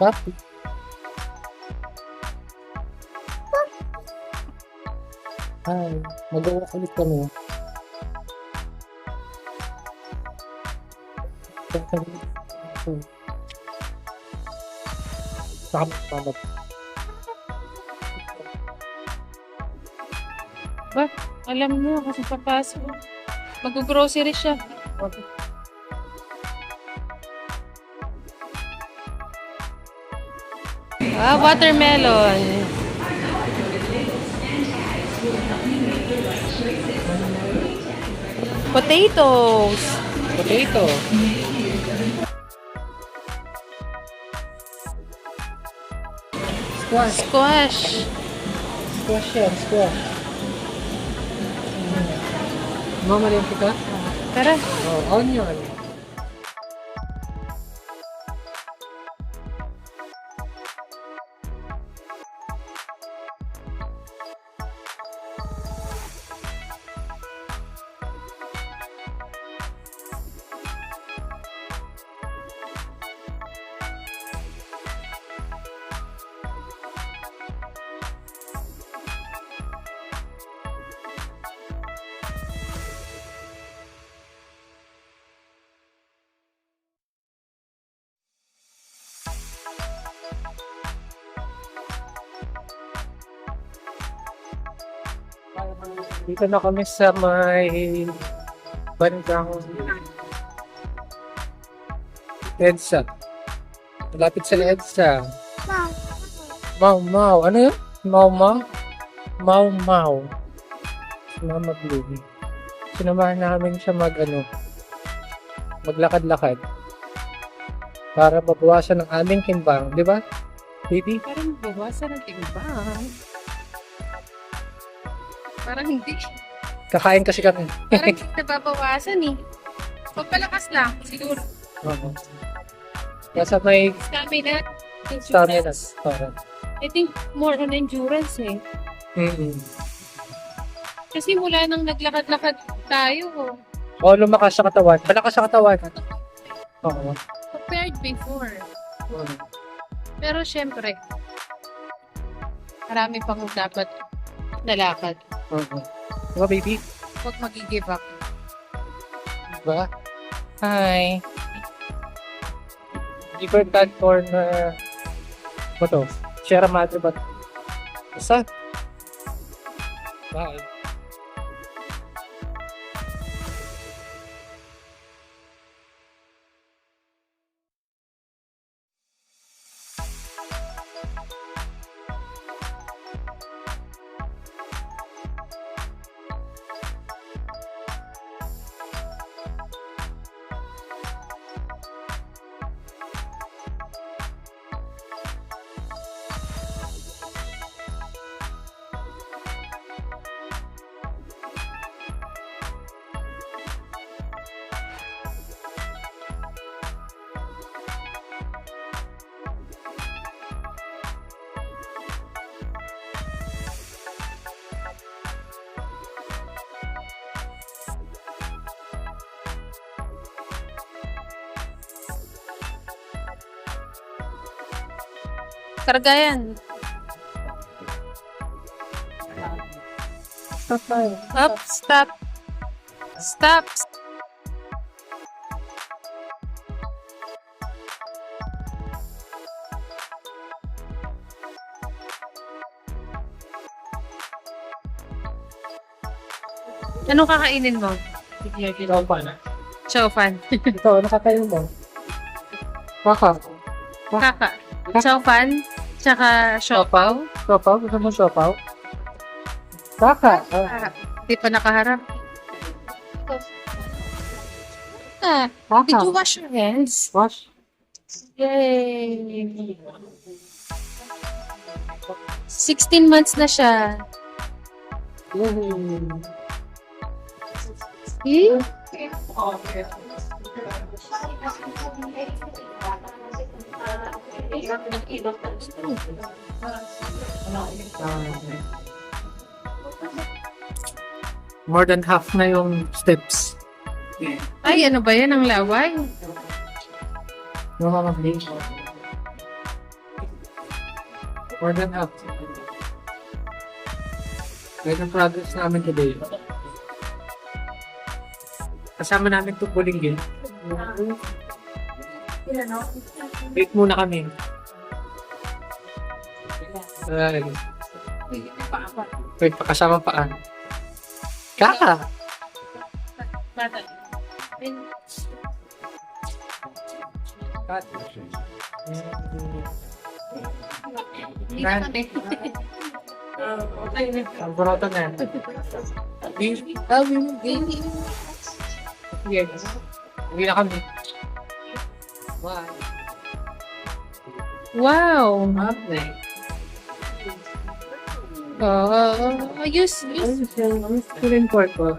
Papi. Hi. Mag-uwak ulit kami. Saka magpapag. Ba, alam mo, kasi papasok. Mag-grocery siya. Ah, watermelon. Potatoes. Potato. Squash. Squash. Squash yan. Squash. Mama rin kita? Tara. Oh, onion. Dito na kami sa may bandang EDSA. Malapit sa EDSA. Mau Mau. Ano yun? Mau Mau? Mau Mau. Si Mama Blue. Sinamahan namin siya maglakad-lakad. Para mabawasan ng aming timbang. Di ba? Baby? Parang bawasan ng timbang. Parang hindi. Kakain kasi kami. Parang hindi nababawasan eh. Pagpalakas lang, siguro. Oo. Nasa may Stamina. stamina. Parang. I think more on endurance eh. Mm-mm. Kasi mula nang naglakad-lakad tayo, O, lumakas sa katawan. Malakas sa katawan. Oo. compared before. Oo. Pero syempre, marami pang dapat nalakad. Oo. Diba, baby? Huwag mag-give up. Diba? Hi. Different platform na ba to? Sierra Madre ba? Basta? Bye. Kargayan. Stop tayo. Up, stop. Stop. Anong kakainin mo? Ikaw pa na. Chow-fan. Ito, ano kakain mo? Baka. Kaka. Chow-fan. Tsaka siopaw. Siopaw? Gusto mo siopaw? Baka. Hindi pa nakaharap. Did you wash your hands? Wash. Yay! 16 months na siya. See? More than half na yung steps. Ay, ano ba yan? Ang laway? Yung mga place. More than half. Ito progress namin today. Kasama namin ito Bulinggin. Wait muna kami. Wait, pakasama paan. Kaka! Bata. Kat. Hindi na kami. Ang buroto na. Baby. Yes. Uwi na kami. Bye. Wow. Mapne. Use. Screen court ko.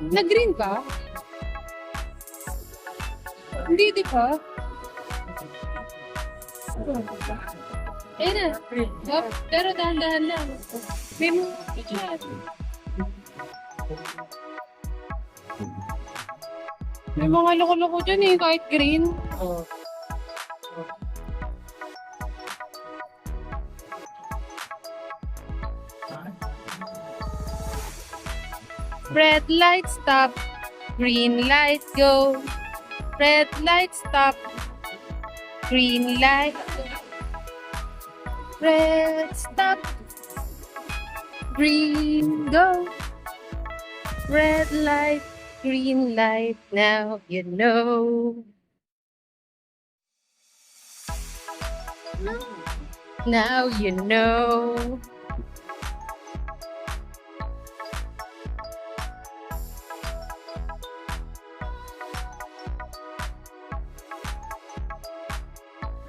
Nag-green ka? Hindi, di ba? Ayun na. Oh, pero dahan-dahan lang. May mga chat. May mga loko-loko dyan eh, kahit green. Oh. Red light stop, green light go. Red light stop, green light. Red stop, green go. Red light, green light, now you know. Now you know.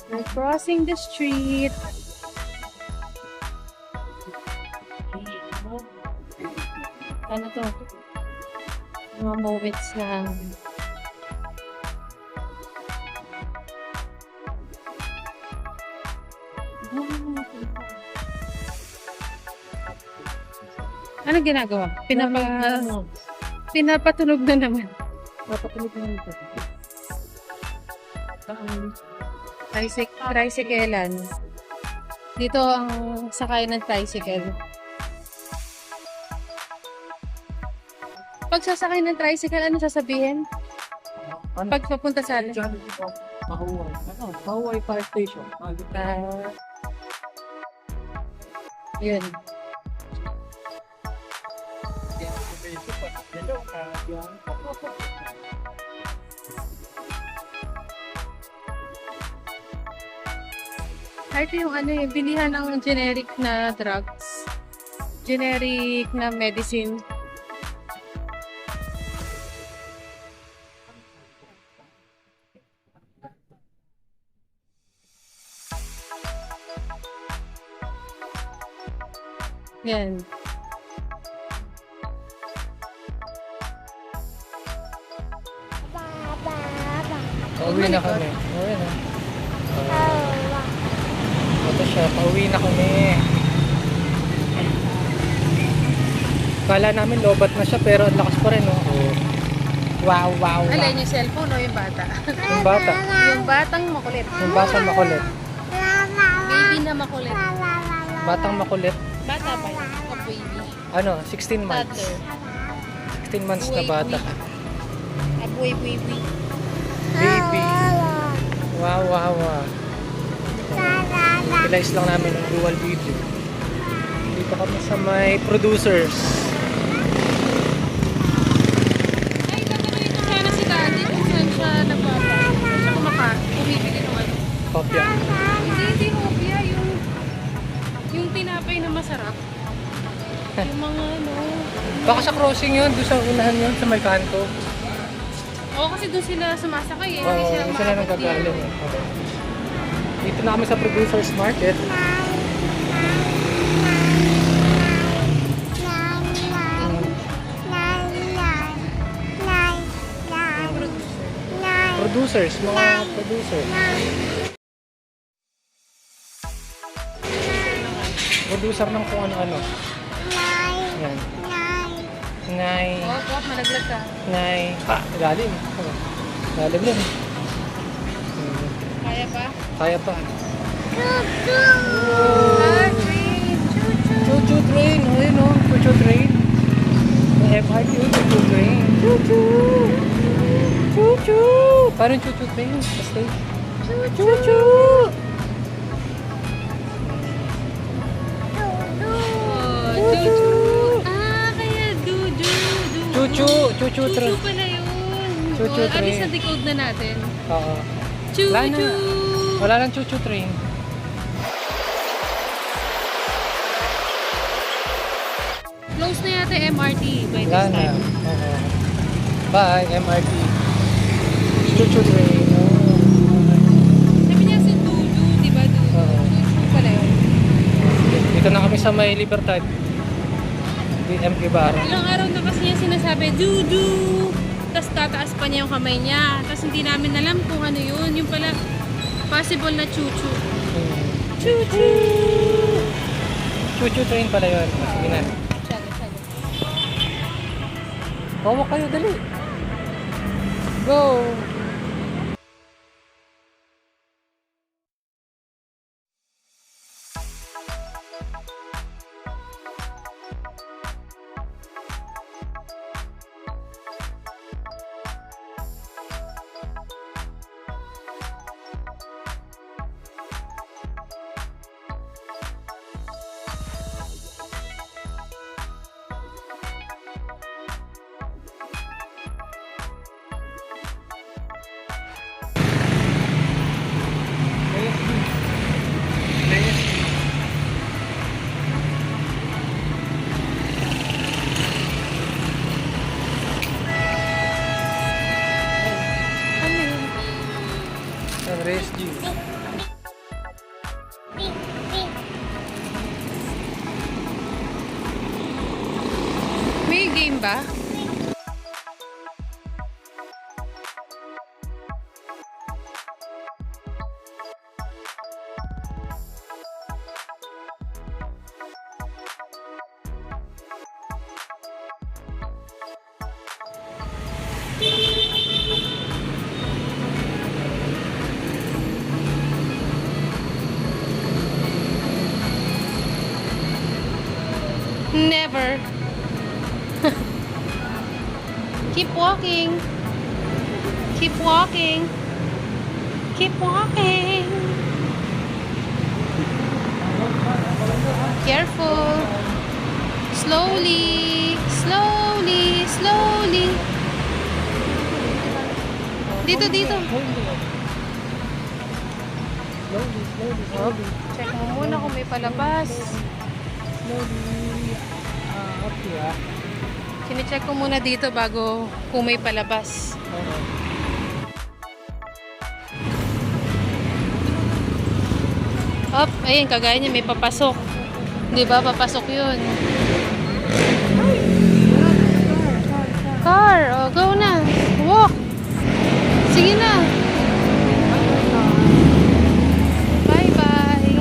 We're crossing the street. Ano to? Mga moments na ano ginagawa? Pinapatunog na naman. Napatuloy ko nito. Tricyclean. Dito ang sakay ng tricycle. Pag sasakay ng tricycle, ano sasabihin? Ano? Pag papunta sa ano? Diyan dito. Mahuway. Ano? Mahuway Fire Station. Yun. Ito yung ano yung bilihan ng generic na drugs. Generic na medicine. Yan. Pauwi na kami. Pauwi na. Ito siya. Pauwi na kami. Kala namin lobat na siya pero ang lakas pa rin. Oh. Wow, wow, wow. Alin yung cellphone o yung bata? Yung bata. Yung batang makulit. Yung batang makulit. Baby na makulit. Batang makulit. Bata ba yun? O baby? Ano? 16 months. Toddler. 16 months na bata. Aboy baby. Baby. Wow, wow, wow. Realize lang namin ng dual video. Dito kami sa may producers. Ay, gagawin ko sana si daddy kung saan siya nagpapa. Kung siya bumibili ng ano. Baka sa crossing yun, doon sa unahan yun, sa may kanto. Oo, kasi doon sila sumasakay eh. Oo, Hindi sila doon sila umaabot nagagaling. dito. Okay. Dito na kami sa Producers Market. Producers, mga producers. Producer ng kung ano-ano. Yan. Ngay. Malaglag ka. Ngay. Galing. Galing yun. Kaya pa? Kaya pa. Ah, train. Choo-choo train. Ayun o. Choo-choo train. May MRT yun. Choo-choo train. Choo-choo. Choo-choo. Parang choo-choo train. Basta yun. Choo-choo. Oh, Chuchu. Ah, kaya Dudu. Choo-choo. Choo-choo train. Chuchu pala yun. Chuchu Oh, train. alis na decode na natin. Oo. Wala na. Chuchu. Wala nang choo-choo train. Close na yata MRT by this Wala na. time. Oo. Bye, MRT. Choo-choo train. Sabi niya si Dudu, di ba Dudu? Oo. Chuchu pala yun. Dito na kami sa may Libertad. BM Ibarra. Ilang araw na kasi niya sinasabi, Dudu! Tapos tataas pa niya yung kamay niya. Tapos hindi namin alam kung ano yun. Yung pala, possible na chuchu. Chuchu! Choo-choo train pala yun. Sige na. Sabi. Hawak kayo, dali. Go! Race G. May game ba? Never. Keep walking. Keep walking. Keep walking. Careful. Slowly. Slowly. Slowly. Dito, dito. Slowly. Check mo muna kung may palabas. Slowly. Okay ah. Sine-check ko muna dito bago kung may palabas. Up, ayun, kagaya niya may papasok. Di ba? Papasok yun. Car, oh, go na. Walk. Sige na. Bye-bye.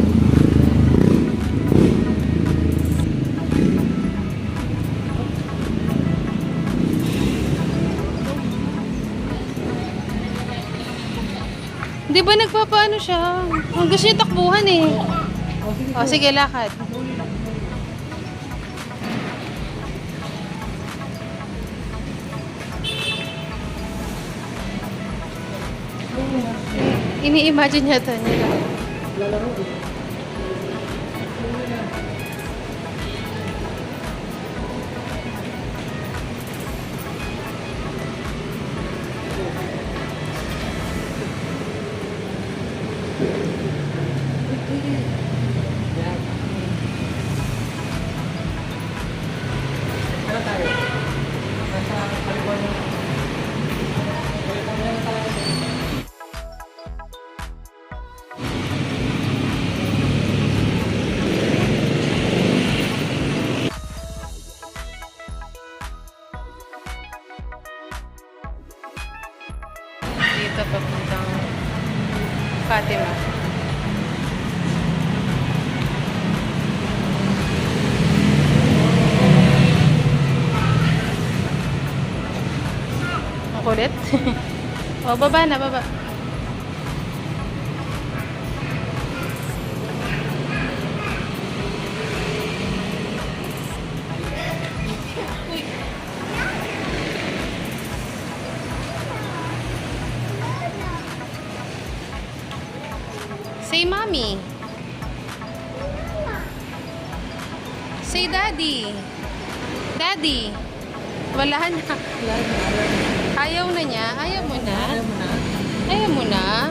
Di ba nagpapaano siya? Ang gusto niya takbuhan eh. O, sige, lakad. Ini-imagine niya ito nila. Ano tayo? dito papuntang Fatima. Ang kulit. O, baba na, baba. Say mommy. Say daddy. Daddy. Wala na. Ayaw na niya? Ayaw mo na? Ayaw mo na?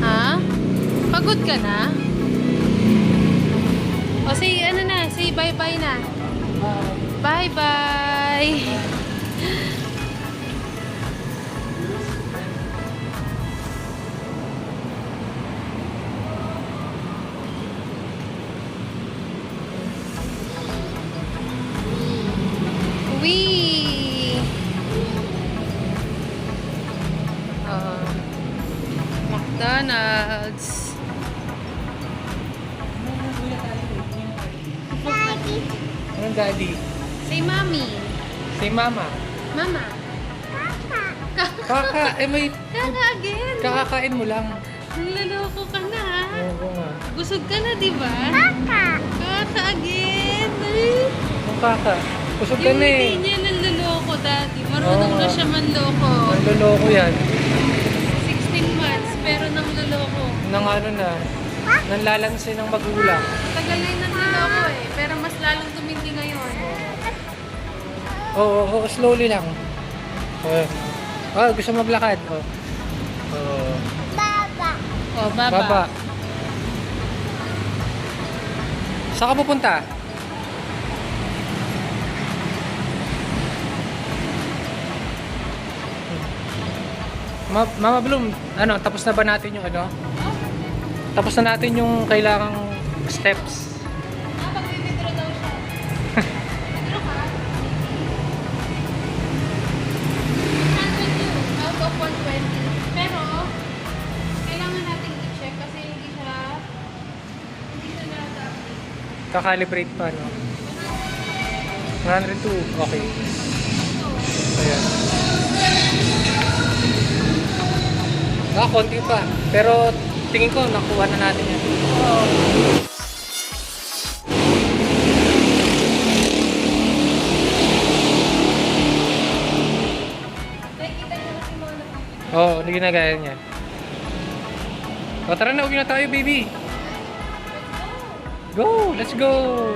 Ha? Pagod ka na? O say ano na? Say bye-bye na. Bye-bye. Wee! McDonald's. Anong daddy? Say mommy. Say mama. Mama. Kaka, may Kaka again. kakakain mo lang. Naloloko ka na. Oo nga. Busog ka na, di ba? Kaka again. Ang kaka. Kusog ka Yung na eh. hindi niya nanloloko dati. Marunong Oo na nga. siya manloko. Ang loloko yan. 16 months, pero nangloloko. Nang ano na. Nanlalansi ng magulang. Tagal na yung nanloloko eh. Pero mas lalong tumindi ngayon. Oo, slowly lang. Gusto maglakad. Oh, baba. Baba. Saan ka pupunta? Mama Bloom, ano, tapos na ba natin yung ano? Tapos na natin yung kailangang steps. Pag-withdraw daw siya. Withdraw ka? 102 out of 120. Pero, kailangan natin i-check kasi hindi siya nata-update. Kakalibrate pa, no? 102, okay. Ayan. Konti pa. Pero tingin ko, nakuha na natin yan. Nakikita niyo kasi mga nakikita. Oo, hindi ginagaya niya. O tara na, uwi na tayo, baby. Go! Let's go!